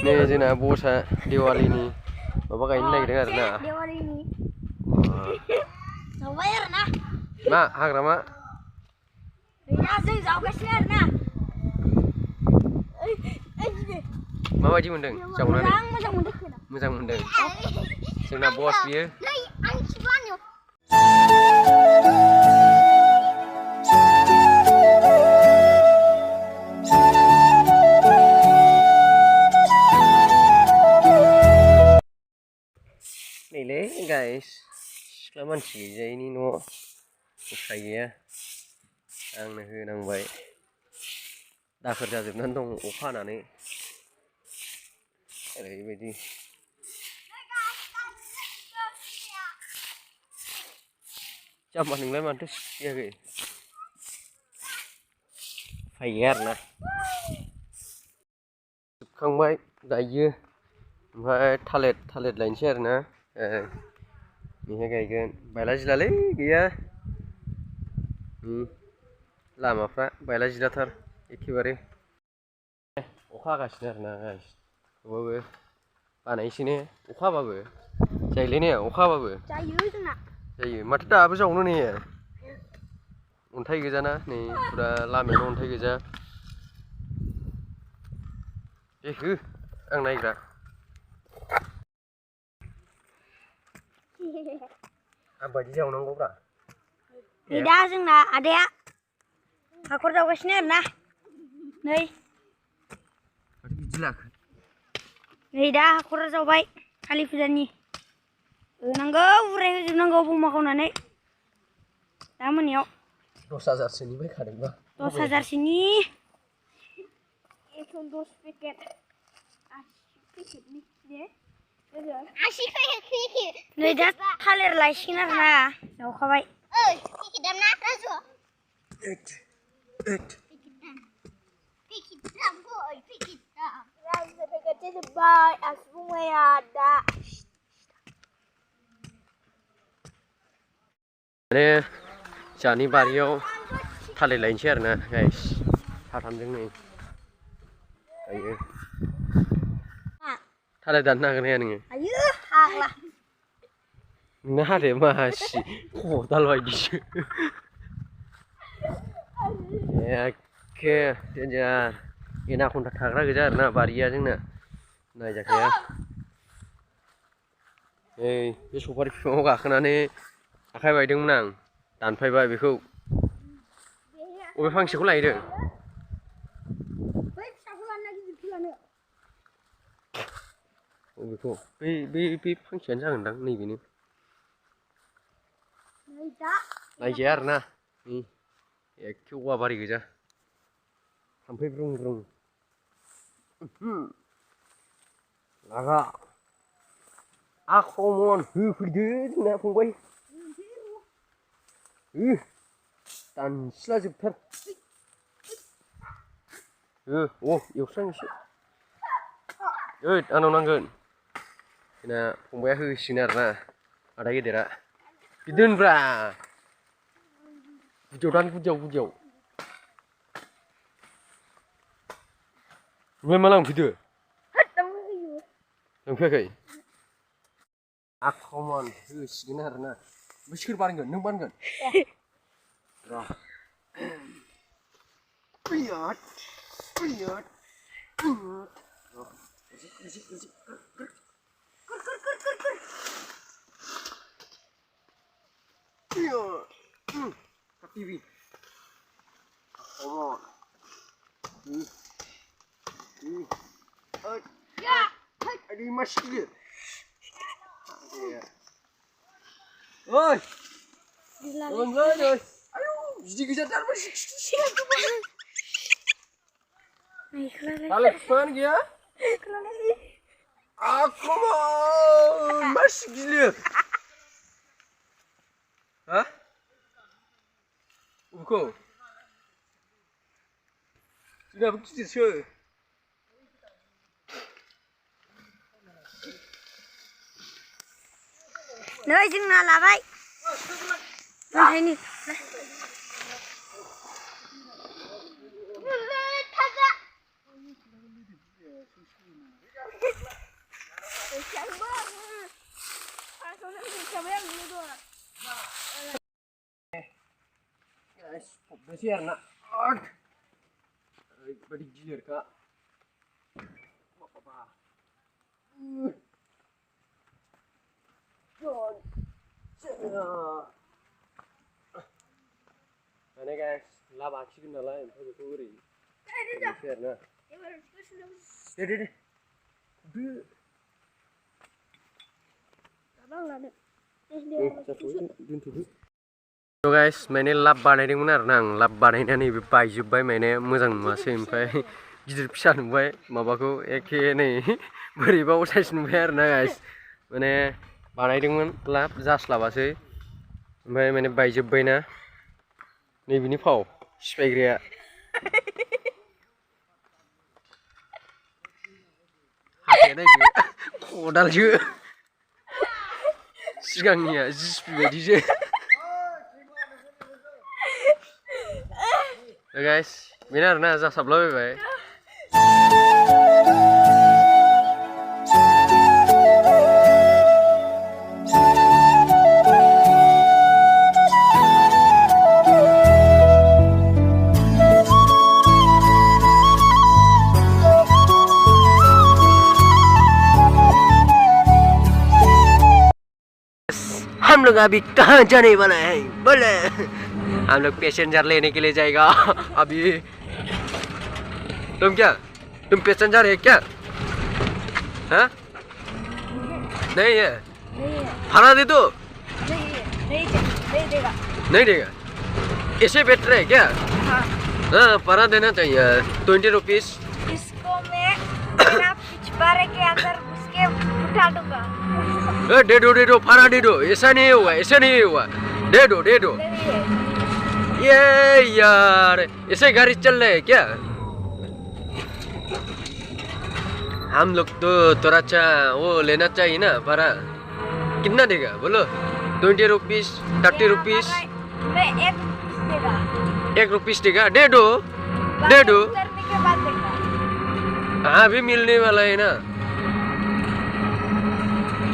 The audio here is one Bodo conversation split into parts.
Nih जोंना बसआ दिवालीनि माबा गायनो नागिरदों आरो ना दिवालीनि जावबाय आरो ना मा हाग्रामा गैला जों जावगासिनो आरो ना माबायदि मोनदों जावनानै मोजां मोनदों जोंना बस बियो नैलै गाइस सिख्ला मानसि गैजायैनि न' उफाय गैया आंनो होनांबाय दाखोर जाजोबनानै दं अखा हानानै ओरैबायदि जाम्बा नोंलाय मानोथो सिखायाखै उफाय गैया आरोना जोबखांबाय गायो ओमफ्राय थालिर लायनोसै आरोना बेहाय गायगोन बायला जिलालै गैया लामाफ्रा बायला जिलाथार एखेबारे अखा हागासिनो आरोना गाइस थेवबाबो बानायसै ने अखा हाबाबो जायोलै ने अखा हाबाबो जायो माथो दाबो जावनो ने अन्थाइ गोजाना नै फुरा लामायानो अन्थाइ गोजा हो आं नायग्रा आं बायदि जावनांगौब्रा नै दा जोंना आदाया हाखर जावगासिनो आरो ना नै माथो बिदि लाखो नै दा हाखर जावबाय कालि फुजानि होनांगौ उराय होजोबनांगौ बमा खावनानै दा मोनायाव 10,000सोनि बायखादोंबा 10,000सोनि 10 पेकेट 80 पेकेटनि नै दा थालिर लायसिगोन आरो ना जावखाबाय जोबबाय आसि बुंनाया दा माने जानि बारियाव थालिर लायनोसै आरोना गाइस साथामजों नै गायो थालिर दाननो हागोन ना हाया नोङो हायो हाग्ला नोंना हादाया मासि खदाल बायदिसो एखे देन्जार एनाखन्दा थाग्रा गोजा आरोना बारिया जोंना नायजाखाया नै बे सफारि बिफाङाव गाखोनानै आखाइ बायदोंमोन आं दानफायबाय बेखौ अबे फांसेखौ लायदों अबेखौ बे फांसेयानो जागोनदां नैबेनो नायजाया आरोना एखे औवा बारि गोजा थाम्फै ब्रुं ब्रुं लागा आख्रमन होफैदो जोंना फंबाय दानस्ला जोबथार एवस्रां एसे आंनाव नांगोन जोंना फंबाया होसिगोन आरोना आदा गेदेरा बिदि होनब्रा गुदियाव दान गुदियाव ओमफ्राय मा लांफैदो लांफैयाखै आख्रमन होसिगोन आरोना ओमफ्राय सोर बानगोन नों बानगोन र' Faiyad TV. Come on. Ada masih dia. Oi. Jangan. Ayo, jadi kejar masih. Balik mana dia? Come on. Masih dia. Hah? Buku. Sudah begitu sih. Nơi chừng nào là vậy? Thấy nè. Masih arna. Badi gilir kak. Apa? Mana guys, lab aksi kan lah, itu kuri. Masih arna. Deh. So guys, मैंने लाब बानायदोंमोन आरो ना आं लाब बानायनानै बे बायजोब्बाय माने मोजां नुवासै ओमफ्राय गिदिर फिसा नुबाय माबाखौ एखे नै बोरैबा असाइस नुबाय आरो ना गाइस माने बानायदोंमोन लाब जास्लाबासै ओमफ्राय माने बायजोब्बायना नै बिनि फाव सिफायग्राया हाथाया नायदो खदालसो सिगांनिया जिसिपि बायदिसो guys, benar na za sabla be bhai. हम लोग अभी कहाँ जाने वाला है बोले हम लोग पैसेंजर लेने के लिए जाएगा अभी तुम पैसेंजर है क्या हाँ नहीं है भाड़ा दे दो नहीं देगा ऐसे बेटर है क्या हाँ भाड़ा देना चाहिए 20 रुपीस इसको मैं पिछवाड़े के अंदर उसके उठा दूंगा दे दो भाड़ा दे दो ऐसा नहीं हुआ दे दो ये यार ऐसे गाड़ी चल रहा है क्या हम लोग तो थोड़ा सा वो लेना चाहिए ना भाड़ा कितना देगा बोलो 20 रुपीस 30 रुपीस मैं 1 रुपीस देगा दे दो हाँ अभी मिलने वाला है ना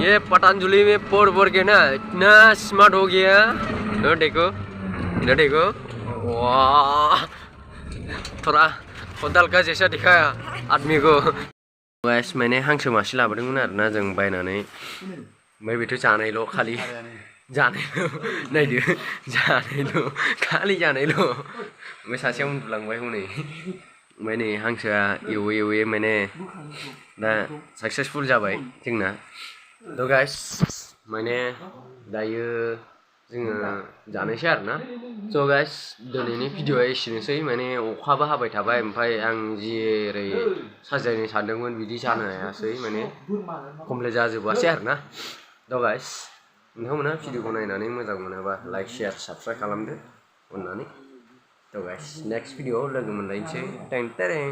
ये पतंजलि में पढ़ के ना इतना स्मार्ट हो गया इधर देखो वाह थोड़ा खदाल का जैसा दिखाया आदमी को गाइस मैंने हांसो मासे लाबोदोंमोन आरोना जों बायनानै ओमफ्राय बेथ' जानायल' खालि जानायल' नायदो जानायल' खालि जानायल' ओमफ्राय सासेया उन्दुलांबाय हनै ओमफ्राय नै हांसोआ एवै माने दा साक्सेसफुल जाबाय जोंना थ' गाइस माने दायो जोङो जानोसै आरोना स' गाइस दिनैनि भिडिअ'आ एसेनोसै माने अखाबो हाबाय थाबाय ओमफ्राय आं जेरै साजायनो सानदोंमोन बिदि जानो हायासै माने कमप्लिट जाजोबासै आरोना थ' गाइस नोंथांमोना भिडिअ'खौ नायनानै मोजां मोनोबा लाइक शेयार साबस्क्राइब खालामदो अननानै थ' गाइस नेक्स्ट भिडिअ'आव लोगो मोनलायनोसै टें टेरें